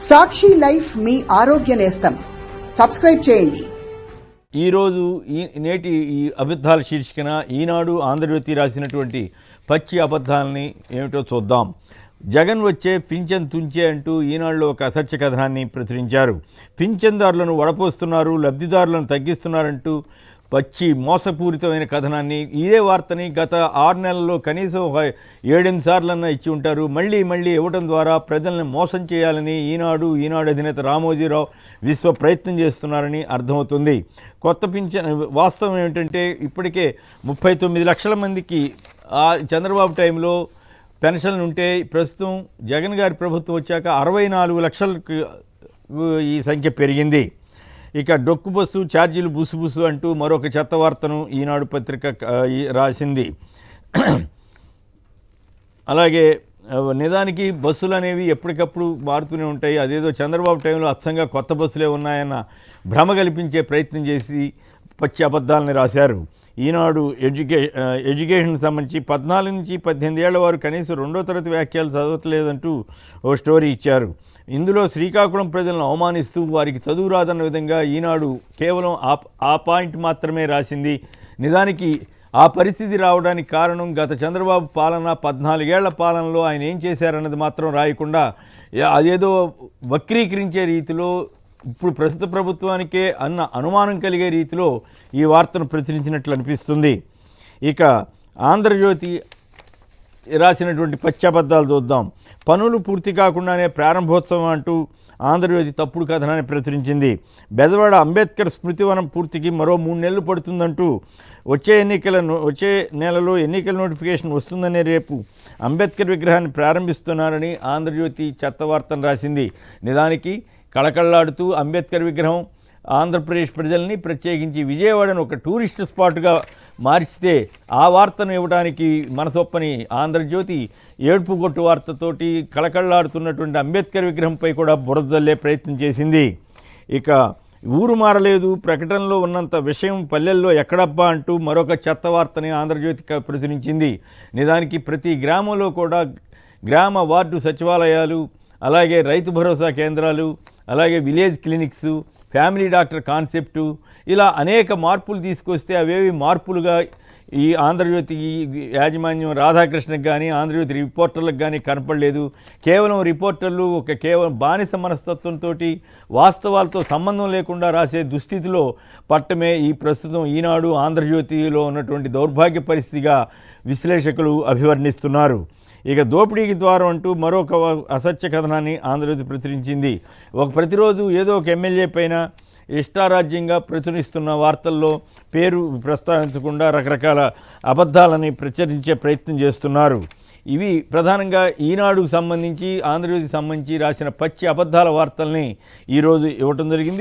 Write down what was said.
సాక్షి life మీ ఆరోగ్య నేస్తం. Subscribe చేయండి. ఈరోజు నేటి ఈ అబద్ధాల శీర్షికన ఈనాడు ఆంధ్రజ్యోతి రాసినటువంటి పచ్చి అబద్ధాలని ఏమిటో చూద్దాం. జగన్ వచ్చే పింఛన్ తుంచే అంటూ ఈనాడులో ఒక అసత్య కథనాన్ని ప్రచురించారు. పింఛన్దారులను వడపోస్తున్నారు, లబ్ధిదారులను తగ్గిస్తున్నారంటూ పచ్చి మోసపూరితమైన కథనాన్ని, ఇదే వార్తని గత 6 నెలల్లో కనీసం ఒక 7-8 సార్లన్నా ఇచ్చి ఉంటారు. మళ్ళీ ఇవ్వడం ద్వారా ప్రజల్ని మోసం చేయాలని ఈనాడు అధినేత రామోజీరావు విశ్వ ప్రయత్నం చేస్తున్నారని అర్థమవుతుంది. కొత్త పింఛన్ వాస్తవం ఏమిటంటే ఇప్పటికే 39 లక్షల మందికి చంద్రబాబు టైంలో పెన్షన్లు ఉంటే ప్రస్తుతం జగన్ గారి ప్రభుత్వం వచ్చాక 64 లక్షలకు ఈ సంఖ్య పెరిగింది. ఇక డొక్కు బస్సు ఛార్జీలు బుసు అంటూ మరొక చెత్త వార్తను ఈనాడు పత్రిక రాసింది. అలాగే నిజానికి బస్సులు అనేవి ఎప్పటికప్పుడు మారుతూనే ఉంటాయి. అదేదో చంద్రబాబు టైంలో అచ్చంగా కొత్త బస్సులే ఉన్నాయన్న భ్రమ కల్పించే ప్రయత్నం చేసి పచ్చి అబద్ధాలని రాశారు. ఈనాడు ఎడ్యుకేషన్ సంబంధించి 14 నుంచి 18 ఏళ్ల వారు కనీసం 2వ తరగతి వ్యాఖ్యలు చదవట్లేదంటూ ఓ స్టోరీ ఇచ్చారు. ఇందులో శ్రీకాకుళం ప్రజలను అవమానిస్తూ వారికి చదువు రాదన్న విధంగా ఈనాడు కేవలం ఆ పాయింట్ మాత్రమే రాసింది. నిజానికి ఆ పరిస్థితి రావడానికి కారణం గత చంద్రబాబు పాలన, 14 ఏళ్ల పాలనలో ఆయన ఏం చేశారన్నది మాత్రం రాయకుండా అదేదో వక్రీకరించే రీతిలో ఇప్పుడు ప్రస్తుత ప్రభుత్వానికే అన్న అనుమానం కలిగే రీతిలో ఈ వార్తను ప్రచురించినట్లు అనిపిస్తుంది. ఇక ఆంధ్రజ్యోతి రాసినటువంటి పచ్చబద్ధాలు చూద్దాం. పనులు పూర్తి కాకుండానే ప్రారంభోత్సవం అంటూ ఆంధ్రజ్యోతి తప్పుడు కథనాన్ని ప్రచురించింది. బెజవాడ అంబేద్కర్ స్మృతివనం పూర్తికి మరో 3 నెలలు పడుతుందంటూ వచ్చే నెలలో ఎన్నికల నోటిఫికేషన్ వస్తుందనే రేపు అంబేద్కర్ విగ్రహాన్ని ప్రారంభిస్తున్నారని ఆంధ్రజ్యోతి చెత్త వార్తను రాసింది. నిజానికి కళకళలాడుతూ అంబేద్కర్ విగ్రహం ఆంధ్రప్రదేశ్ ప్రజల్ని, ప్రత్యేకించి విజయవాడను ఒక టూరిస్ట్ స్పాట్గా మార్చితే ఆ వార్తను ఇవ్వడానికి మనసొప్పని ఆంధ్రజ్యోతి ఏడుపు గొట్టు వార్తతోటి కళకళలాడుతున్నటువంటి అంబేద్కర్ విగ్రహంపై కూడా బురద జల్లే ప్రయత్నం చేసింది. ఇక ఊరు మారలేదు, ప్రకటనలో ఉన్నంత విషయం పల్లెల్లో ఎక్కడబ్బా అంటూ మరొక చెత్త వార్తని ఆంధ్రజ్యోతి ప్రచురించింది. నిజానికి ప్రతి గ్రామంలో కూడా గ్రామ వార్డు సచివాలయాలు, అలాగే రైతు భరోసా కేంద్రాలు, అలాగే village clinics, family doctor concept, ఇలా అనేక మార్పులు తీసుకొస్తే అవేవి మార్పులుగా ఈ ఆంధ్రజ్యోతి యాజమాన్యం రాధాకృష్ణకు కానీ ఆంధ్రజ్యోతి రిపోర్టర్లకు కానీ కనపడలేదు. కేవలం రిపోర్టర్లు కేవలం బానిస మనస్తత్వంతో వాస్తవాలతో సంబంధం లేకుండా రాసే దుస్థితిలో పట్టమే ఈ ప్రస్తుతం ఈనాడు ఆంధ్రజ్యోతిలో ఉన్నటువంటి దౌర్భాగ్య పరిస్థితిగా విశ్లేషకులు అభివర్ణిస్తున్నారు. ఇక దోపిడీకి ద్వారం అంటూ మరొక అసత్య కథనాన్ని ఆంధ్రజ్యోతి ప్రచురించింది. ప్రతిరోజు ఏదో ఒక ఎమ్మెల్యే పైన ఇష్టారాజ్యంగా ప్రచురిస్తున్న వార్తల్లో పేరు ప్రస్తావించకుండా రకరకాల అబద్ధాలని ప్రచురించే ప్రయత్నం చేస్తున్నారు. ఇవి ప్రధానంగా ఈనాడుకు సంబంధించి ఆంధ్రజ్యోతికి సంబంధించి రాసిన పచ్చి అబద్ధాల వార్తల్ని ఈరోజు ఇవ్వటం జరిగింది.